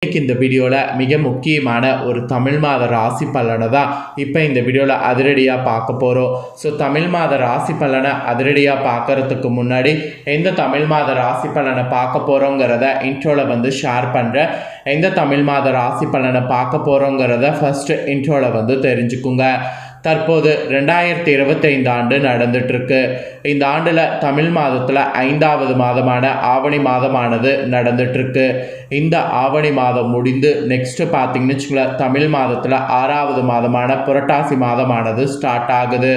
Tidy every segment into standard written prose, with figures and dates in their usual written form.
இன்னைக்கு இந்த வீடியோவில் மிக முக்கியமான ஒரு தமிழ் மாத ராசி பலனை தான் இப்போ இந்த வீடியோவில் அதிரடியாக பார்க்க போகிறோம். ஸோ தமிழ் மாத ராசி பலனை அதிரடியாக பார்க்கறதுக்கு முன்னாடி எந்த தமிழ் மாத ராசி பலனை பார்க்க போகிறோங்கிறத இன்ட்ரோவில் ஷேர் பண்ணுறேன். எந்த தமிழ் மாத ராசி பலனை பார்க்க போகிறோங்கிறத ஃபஸ்ட்டு இன்ட்ரோவில் தெரிஞ்சுக்குங்க. தற்போது 2025 ஆண்டு நடந்துட்டுருக்கு. இந்த ஆண்டில் தமிழ் மாதத்தில் 5வது மாதமான ஆவணி மாதமானது நடந்துட்டுருக்கு. இந்த ஆவணி மாதம் முடிந்து நெக்ஸ்ட்டு பார்த்திங்கன்னு வச்சுக்கோங்களேன், தமிழ் மாதத்தில் 6வது மாதமான புரட்டாசி மாதமானது ஸ்டார்ட் ஆகுது.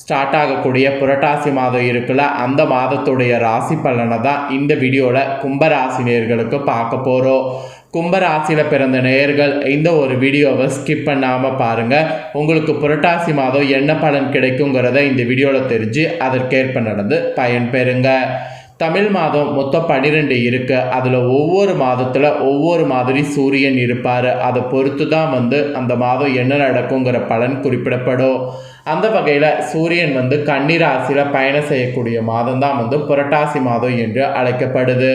ஸ்டார்ட் ஆகக்கூடிய புரட்டாசி மாதம் இருக்குல்ல, அந்த மாதத்துடைய ராசி பலனை தான் இந்த வீடியோவில் கும்பராசி நேயர்களுக்கு பார்க்க போகிறோம். கும்பராசியில் பிறந்த நேயர்கள் இந்த ஒரு வீடியோவை ஸ்கிப் பண்ணாமல் பாருங்கள். உங்களுக்கு புரட்டாசி மாதம் என்ன பலன் கிடைக்குங்கிறத இந்த வீடியோவில் தெரிஞ்சு அதற்கேற்ப நடந்து பயன்பெறுங்க. தமிழ் மாதம் மொத்தம் 12 இருக்குது. அதில் ஒவ்வொரு மாதத்தில் ஒவ்வொரு மாதிரி சூரியன் இருப்பார். அதை பொறுத்து தான் அந்த மாதம் என்ன நடக்குங்கிற பலன் குறிப்பிடப்படும். அந்த வகையில் சூரியன் கன்னி ராசியில் பயணம் செய்யக்கூடிய மாதம் தான் புரட்டாசி மாதம் என்று அழைக்கப்படுது.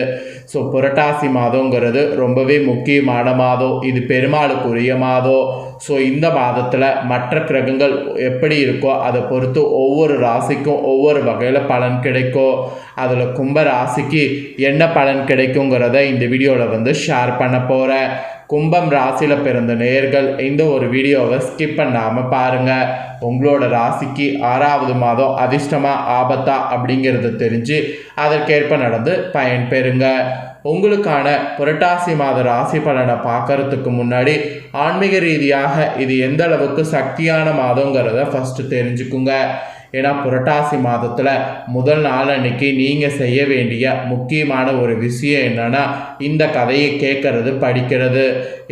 ஸோ புரட்டாசி மாதங்கிறது ரொம்பவே முக்கியமான மாதம். இது பெருமாளுக்குரிய மாதம். ஸோ இந்த மாதத்தில் மற்ற கிரகங்கள் எப்படி இருக்கோ அதை பொறுத்து ஒவ்வொரு ராசிக்கும் ஒவ்வொரு வகையில் பலன் கிடைக்கும். அதில் கும்ப ராசிக்கு என்ன பலன் கிடைக்குங்கிறத இந்த வீடியோவில் ஷேர் பண்ண போகிறேன். கும்பம் ராசியில் பிறந்த நேயர்கள் இந்த ஒரு வீடியோவை ஸ்கிப் பண்ணாமல் பாருங்கள். உங்களோட ராசிக்கு 6வது மாதம் அதிர்ஷ்டமா ஆபத்தா அப்படிங்கிறத தெரிஞ்சு அதற்கேற்ப நடந்து பயன்பெறுங்க. உங்களுக்கான புரட்டாசி மாத ராசி பலனை பார்க்கறதுக்கு முன்னாடி ஆன்மீக ரீதியாக இது எந்த அளவுக்கு சக்தியான மாதங்கிறத ஃபஸ்ட்டு தெரிஞ்சுக்குங்க. ஏன்னா புரட்டாசி மாதத்தில் முதல் நாள் அன்னைக்கு நீங்கள் செய்ய வேண்டிய முக்கியமான ஒரு விஷயம் என்னென்னா, இந்த கதையை கேட்கறது படிக்கிறது.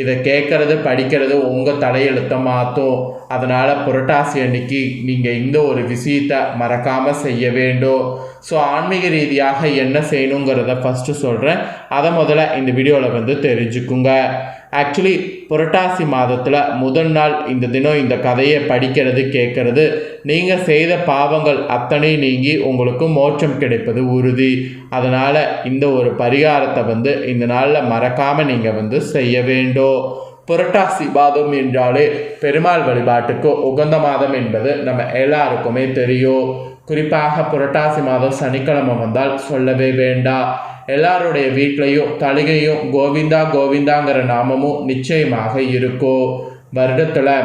இதை கேட்கறது படிக்கிறது உங்கள் தலையெழுத்தை மாற்றும். அதனால் புரட்டாசி அன்னைக்கு நீங்கள் இந்த ஒரு விஷயத்தை மறக்காமல் செய்ய வேண்டும். ஸோ ஆன்மீக ரீதியாக என்ன செய்யணுங்கிறத ஃபஸ்ட்டு சொல்கிறேன். அதை முதல்ல இந்த வீடியோவில் தெரிஞ்சுக்குங்க. ஆக்சுவலி புரட்டாசி மாதத்தில் முதல் நாள் இந்த தினம் இந்த கதையை படிக்கிறது கேட்கறது நீங்கள் செய்த பாவங்கள் அத்தனை நீங்கி உங்களுக்கு மோட்சம் கிடைப்பது உறுதி. அதனால் இந்த ஒரு பரிகாரத்தை இந்த நாளில் மறக்காமல் நீங்கள் செய்ய வேண்டும். புரட்டாசி மாதம் என்றாலே பெருமாள் வழிபாட்டுக்கு உகந்த மாதம் என்பது நம்ம எல்லாருக்குமே தெரியும். குறிப்பாக புரட்டாசி மாதம் சனிக்கிழமை வந்தால் சொல்லவே வேண்டாம். எல்லாருடைய வீட்லேயும் தலிகையும் கோவிந்தா கோவிந்தாங்கிற நாமமும் நிச்சயமாக இருக்கும். வருடத்தில்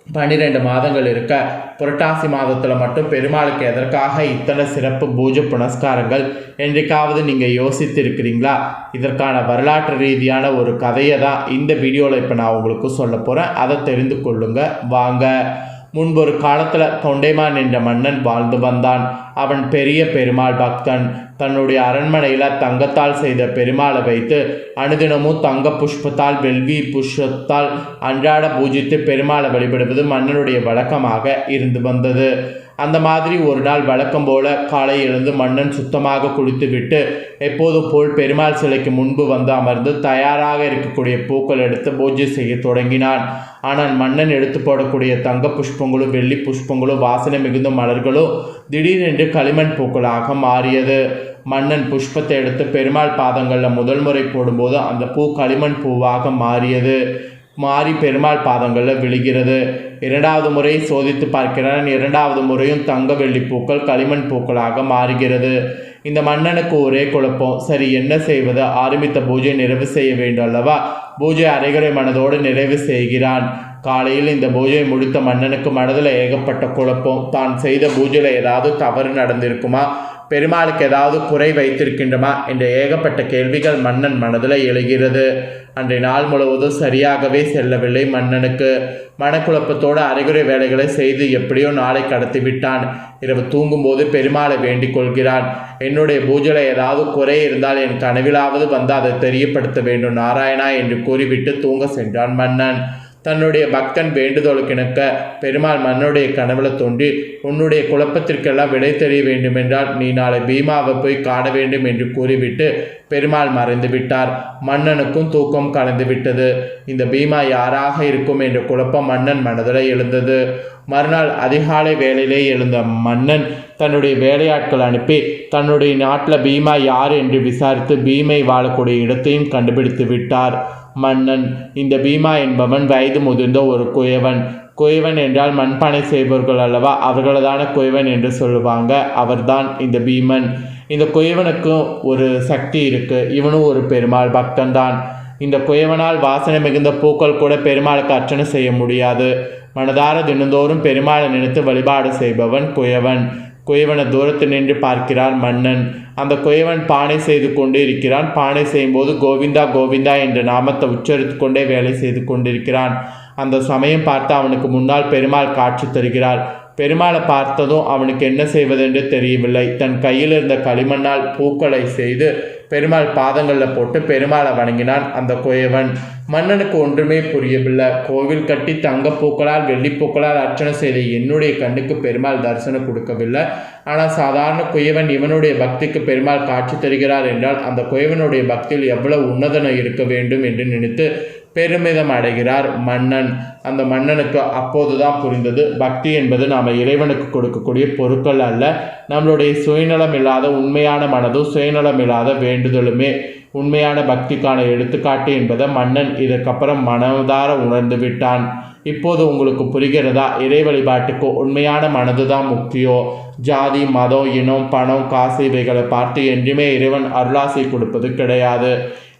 12 மாதங்கள் இருக்க புரட்டாசி மாதத்தில் மட்டும் பெருமாளுக்கு எதற்காக இத்தனை சிறப்பு பூஜை புனஸ்காரங்கள் என்றைக்காவது நீங்கள் யோசித்திருக்கிறீங்களா? இதற்கான வரலாற்று ரீதியான ஒரு கதையை தான் இந்த வீடியோவில் இப்போ நான் உங்களுக்கு சொல்ல போகிறேன். அதை தெரிந்து கொள்ளுங்க வாங்க. முன்பொரு காலத்தில் தொண்டைமான் என்ற மன்னன் வாழ்ந்து வந்தான். அவன் பெரிய பெருமாள் பக்தன். தன்னுடைய அரண்மனையில் தங்கத்தால் செய்த பெருமாளை வைத்து அனுதினமும் தங்க புஷ்பத்தால் வெள்ளி புஷ்பத்தால் அன்றாட பூஜித்து பெருமாளை வழிபடுவது மன்னனுடைய வழக்கமாக இருந்து வந்தது. அந்த மாதிரி ஒரு நாள் வழக்கம் போல காலை எழுந்து மன்னன் சுத்தமாக குளித்துவிட்டு எப்போதும் போல் பெருமாள் சிலைக்கு முன்பு அமர்ந்து தயாராக இருக்கக்கூடிய பூக்கள் எடுத்து பூஜை செய்ய தொடங்கினான். ஆனால் மன்னன் எடுத்து போடக்கூடிய தங்க புஷ்பங்களும் வெள்ளி புஷ்பங்களும் வாசனை மிகுந்த மலர்களும் திடீரென்று களிமண் பூக்களாக மாறியது. மன்னன் புஷ்பத்தை எடுத்து பெருமாள் பாதங்களில் முதல் முறை போடும்போது அந்த பூ களிமண் பூவாக மாறி பெருமாள் பாதங்களில் விழுகிறது. 2வது முறை சோதித்து பார்க்கிறான். 2வது முறையும் தங்க வெள்ளி பூக்கள் களிமண் பூக்களாக மாறுகிறது. இந்த மன்னனுக்கு ஒரே குழப்பம். சரி, என்ன செய்வது? ஆரம்பித்த பூஜை நிறைவு செய்ய வேண்டும் அல்லவா? பூஜை அரைகுறை மனதோடு நிறைவு செய்கிறான். காலையில் இந்த பூஜையை முடித்த மன்னனுக்கு மனதில் ஏகப்பட்ட குழப்பம். தான் செய்த பூஜையில் ஏதாவது தவறு நடந்திருக்குமா? பெருமாளுக்கு ஏதாவது குறை வைத்திருக்கின்றமா என்ற ஏகப்பட்ட கேள்விகள் மன்னன் மனதில் எழுகிறது. அன்றைய நாள் முழுவதும் சரியாகவே செல்லவில்லை மன்னனுக்கு. மனக்குழப்பத்தோடு அரைகுறை வேலைகளை செய்து எப்படியோ நாளை கடத்தி விட்டான். இரவு தூங்கும்போது பெருமாளை வேண்டிக் கொள்கிறான். என்னுடைய பூஜையில் ஏதாவது குறை இருந்தால் என் கனவிலாவது அதை தெரியப்படுத்த வேண்டும் நாராயணா என்று கூறிவிட்டு தூங்க சென்றான் மன்னன். தன்னுடைய பக்தன் வேண்டுதலுக்கிணக்க பெருமாள் மன்னனுடைய கனவுல தோன்றி, உன்னுடைய குழப்பத்திற்கெல்லாம் விடை தெரிய வேண்டுமென்றால் நீ நாளை பீமாவை போய் காண வேண்டும் என்று கூறிவிட்டு பெருமாள் மறைந்து விட்டார். மன்னனுக்கும் தூக்கம் கலந்து விட்டது. இந்த பீமா யாராக இருக்கும் என்ற குழப்பம் மன்னன் மனதில் எழுந்தது. மறுநாள் அதிகாலை வேளையிலே எழுந்த மன்னன் தன்னுடைய வேலையாட்கள் அனுப்பி தன்னுடைய நாட்டில் பீமா யார் என்று விசாரித்து பீமை வாழக்கூடிய இடத்தையும் கண்டுபிடித்து விட்டார். மன்னன். இந்த பீமா என்பவன் வயது முதிர்ந்த ஒரு குயவன். குயவன் என்றால் மண்பானை செய்பவர்கள் அல்லவா, அவர்களதான குயவன் என்று சொல்லுவாங்க. அவர்தான் இந்த பீமன். இந்த குயவனுக்கும் ஒரு சக்தி இருக்குது. இவனும் ஒரு பெருமாள் பக்தன்தான். இந்த குயவனால் வாசனை மிகுந்த பூக்கள் கூட பெருமாளுக்கு அர்ச்சனை செய்ய முடியாது. மனதார தினந்தோறும் பெருமாளை நினைத்து வழிபாடு செய்பவன் குயவன். குயவனை தூரத்தில் நின்று பார்க்கிறார் மன்னன். அந்த குயவன் பானை செய்து கொண்டு இருக்கிறான். பானை செய்யும்போது கோவிந்தா கோவிந்தா என்ற நாமத்தை உச்சரித்து கொண்டே வேலை செய்து கொண்டிருக்கிறான். அந்த சமயம் பார்த்து அவனுக்கு முன்னால் பெருமாள் காட்சி தருகிறார். பெருமாளை பார்த்ததும் அவனுக்கு என்ன செய்வதென்று தெரியவில்லை. தன் கையில் இருந்த களிமண்ணால் பூக்களை செய்து பெருமாள் பாதங்களில் போட்டு பெருமாளை வணங்கினான் அந்த குயவன். மன்னனுக்கு ஒன்றுமே புரியவில்லை. கோவில் கட்டி தங்கப்பூக்களால் வெள்ளிப்பூக்களால் அர்ச்சனை செய்த என்னுடைய கண்ணுக்கு பெருமாள் தரிசனம் கொடுக்கவில்லை. ஆனால் சாதாரண குயவன் இவனுடைய பக்திக்கு பெருமாள் காட்சி தருகிறார் என்றால் அந்த குயவனுடைய பக்தியில் எவ்வளவு உன்னதனம் இருக்க வேண்டும் என்று நினைத்து பெருமிதம் அடைகிறார் மன்னன். அந்த மன்னனுக்கு அப்போதுதான் புரிந்தது, பக்தி என்பது நாம் இறைவனுக்கு கொடுக்கக்கூடிய பொருட்கள் அல்ல, நம்மளுடைய சுயநலம் இல்லாத உண்மையான மனதும் சுயநலம் இல்லாத வேண்டுதலுமே உண்மையான பக்திக்கான எடுத்துக்காட்டு என்பதை மன்னன் இதற்கப்புறம் மனதார உணர்ந்து விட்டான். இப்போது உங்களுக்கு புரிகிறதா? இறை வழிபாட்டுக்கு உண்மையான மனது தான் முக்கியம். ஜாதி மதம் இனம் பணம் காசு இவைகளை பார்த்து என்றுமே இறைவன் அருளாசை கொடுப்பது கிடையாது.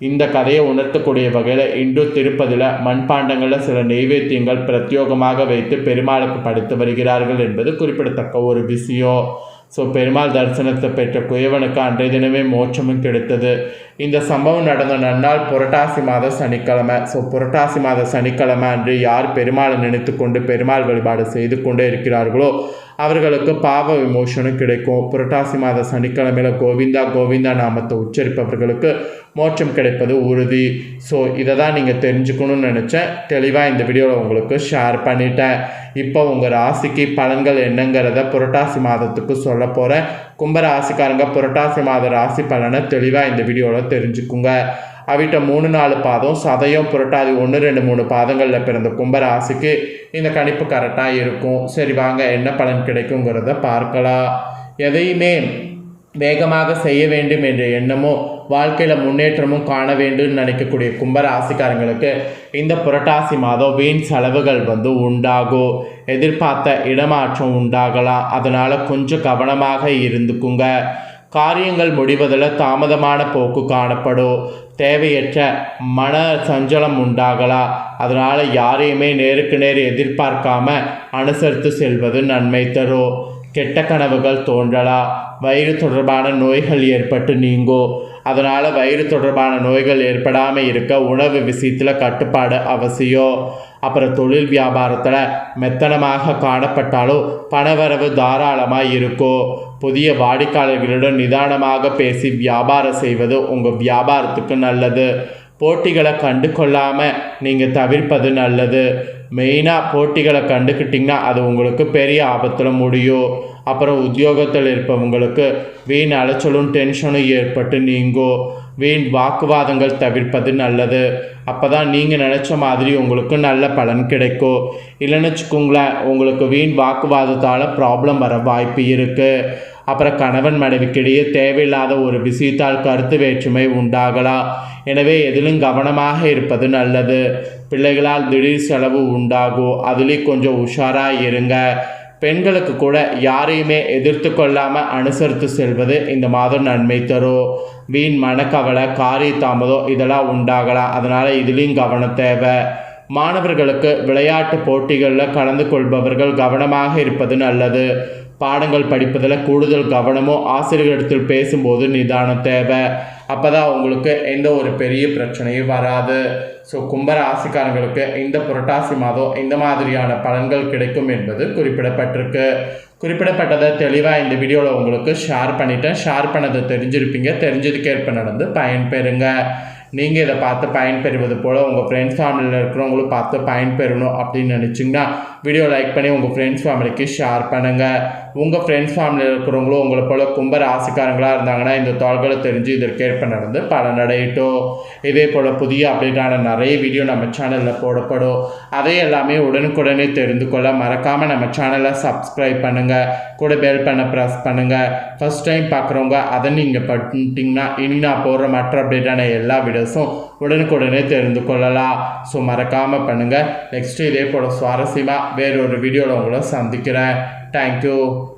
இந்த கதையை உணர்த்தக்கூடிய வகையில் இன்று திருப்பதியில் மண்பாண்டங்களில் சில நெய்வேத்தியங்கள் பிரத்யோகமாக வைத்து பெருமாளுக்கு படைத்து வருகிறார்கள் என்பது குறிப்பிடத்தக்க ஒரு விஷயம். ஸோ பெருமாள் தரிசனத்தை பெற்ற குயவனுக்கு அன்றைய தினமே மோட்சமும் கிடைத்தது. இந்த சம்பவம் நடந்த நன்னாள் புரட்டாசி மாத சனிக்கிழமை. ஸோ புரட்டாசி மாத சனிக்கிழமை அன்று யார் பெருமாளை நினைத்து கொண்டு பெருமாள் வழிபாடு செய்து கொண்டே இருக்கிறார்களோ அவர்களுக்கு பாவ விமோசனம் கிடைக்கும். புரட்டாசி மாத சனிக்கிழமையில் கோவிந்தா கோவிந்தா நாமத்தை உச்சரிப்பவர்களுக்கு மோட்சம் கிடைப்பது உறுதி. ஸோ இதை தான் நீங்கள் தெரிஞ்சுக்கணும்னு நினச்சேன். தெளிவாக இந்த வீடியோவில் உங்களுக்கு ஷேர் பண்ணிட்டேன். இப்போ உங்கள் ராசிக்கு பலன்கள் என்னங்கிறத புரட்டாசி மாதத்துக்கு சொல்ல போகிறேன். கும்பராசிக்காரங்க புரட்டாசி மாத ராசி பலனை தெளிவாக இந்த வீடியோவில் தெரிஞ்சுக்குங்க. அவிட்ட 3-4 பாதம் சதயம் புரட்டாதி 1-2-3 பாதங்களில் பிறந்த கும்பராசிக்கு இந்த கணிப்பு கரெக்டாக இருக்கும். சரி வாங்க என்ன பலன் கிடைக்குங்கிறத பார்க்கலாம். எதையுமே வேகமாக செய்ய வேண்டும் என்ற எண்ணமோ வாழ்க்கையில் முன்னேற்றமும் காண வேண்டும் நினைக்கக்கூடிய கும்பராசிக்காரங்களுக்கு இந்த புரட்டாசி மாதம் வீண் செலவுகள் உண்டாகும். எதிர்பார்த்த இடமாற்றம் உண்டாகலாம். அதனால் கொஞ்சம் கவனமாக இருந்துக்குங்க. காரியங்கள் முடிவதில் தாமதமான போக்கு காணப்படும். தேவையற்ற மன சஞ்சலம் உண்டாகலாம். அதனால் யாரையுமே நேருக்கு நேர் எதிர்பார்க்காம அனுசரித்து செல்வது நன்மை தரும். கெட்ட கனவுகள் தோன்றலாம். வயிறு தொடர்பான நோய்கள் ஏற்பட்டு நீங்கும். அதனால் வயிறு தொடர்பான நோய்கள் ஏற்படாமல் இருக்க உணவு விஷயத்தில் கட்டுப்பாடு அவசியம். அப்புறம் தொழில் வியாபாரத்தில் மெத்தனமாக காணப்பட்டாலும் பணவரவு தாராளமாக இருக்கும். புதிய வாடிக்கையாளர்களுடன் நிதானமாக பேசி வியாபாரம் செய்வது உங்கள் வியாபாரத்துக்கு நல்லது. போட்டிகளை கண்டு கொள்ளாமல் நீங்கள் தவிர்ப்பது நல்லது. மெயினாக போட்டிகளை கண்டுக்கிட்டிங்கன்னா அது உங்களுக்கு பெரிய ஆபத்தில் முடியும். அப்புறம் உத்தியோகத்தில் இருப்பவங்களுக்கு வீண் அலைச்சலும் டென்ஷனும் ஏற்பட்டு நீங்கும். வீண் வாக்குவாதங்கள் தவிர்ப்பது நல்லது. அப்போ தான் நீங்கள் நினச்ச மாதிரி உங்களுக்கு நல்ல பலன் கிடைக்கும். இல்லைன்னு வச்சுக்கோங்களேன், உங்களுக்கு வீண் வாக்குவாதத்தால் ப்ராப்ளம் வர வாய்ப்பு இருக்குது. அப்புறம் கணவன் மனைவிக்கிடையே தேவையில்லாத ஒரு விஷயத்தால் கருத்து வேற்றுமை உண்டாகலாம். எனவே எதிலும் கவனமாக இருப்பது நல்லது. பிள்ளைகளால் திடீர் செலவு உண்டாகும். அதுலேயும் கொஞ்சம் உஷாராக இருங்க. பெண்களுக்கு கூட யாரையுமே எதிர்த்து கொள்ளாமல் அனுசரித்து செல்வது இந்த மாதம் நன்மை தரும். வீண் மனக்கவலை காரிய தாமதம் இதெல்லாம் உண்டாகலாம். அதனால் இதுலேயும் கவனம் தேவை. மாணவர்களுக்கு விளையாட்டு போட்டிகளில் கலந்து கொள்பவர்கள் கவனமாக இருப்பது நல்லது. பாடங்கள் படிப்பதில் கூடுதல் கவனமும் ஆசிரியர்களிடத்தில் பேசும்போது நிதானம் தேவை. அப்போ தான் உங்களுக்கு எந்த ஒரு பெரிய பிரச்சனையும் வராது. ஸோ கும்பராசிக்காரங்களுக்கு இந்த புரட்டாசி மாதம் இந்த மாதிரியான பலன்கள் கிடைக்கும் என்பது குறிப்பிடப்பட்டிருக்கு. குறிப்பிடப்பட்டதை தெளிவாக இந்த வீடியோவில் உங்களுக்கு ஷேர் பண்ணிட்டேன். ஷேர் பண்ணதை தெரிஞ்சிருப்பீங்க. தெரிஞ்சதுக்கேற்ப நடந்து பயன்பெறுங்க. நீங்கள் இதை பார்த்து பயன்பெறுவது போல் உங்கள் ஃப்ரெண்ட்ஸ் ஃபேமிலியில் இருக்கிறவங்களும் பார்த்து பயன்பெறணும் அப்படின்னு நினச்சிங்கன்னா வீடியோ லைக் பண்ணி உங்கள் ஃப்ரெண்ட்ஸ் ஃபேமிலிக்கு ஷேர் பண்ணுங்கள். உங்கள் ஃப்ரெண்ட்ஸ் ஃபேமிலியில் இருக்கிறவங்களும் உங்களை போல் கும்ப ராசிக்காரங்களாக இருந்தாங்கன்னா இந்த தாள்களை தெரிஞ்சு இதற்கேற்ப நடந்து பலனடையட்டும். இதே போல் புதிய அப்டேட்டான நிறைய வீடியோ நம்ம சேனலில் போடப்படும். அதை எல்லாமே உடனுக்குடனே தெரிந்து கொள்ள மறக்காமல் நம்ம சேனலை சப்ஸ்கிரைப் பண்ணுங்கள், கூட பெல் பண்ண ப்ரெஸ் பண்ணுங்கள். ஃபஸ்ட் டைம் பார்க்குறவங்க அதை நீங்கள் பண்ணிட்டீங்கன்னா இனி நான் போடுற மற்ற அப்டேட்டான எல்லா வீடியோஸும் உடனுக்குடனே தெரிந்து கொள்ளலாம். ஸோ மறக்காமல் பண்ணுங்கள். நெக்ஸ்ட்டு இதே போல் சுவாரஸ்யமாக வேறொரு வீடியோவில் உங்களை சந்திக்கிறேன். தேங்க்யூ.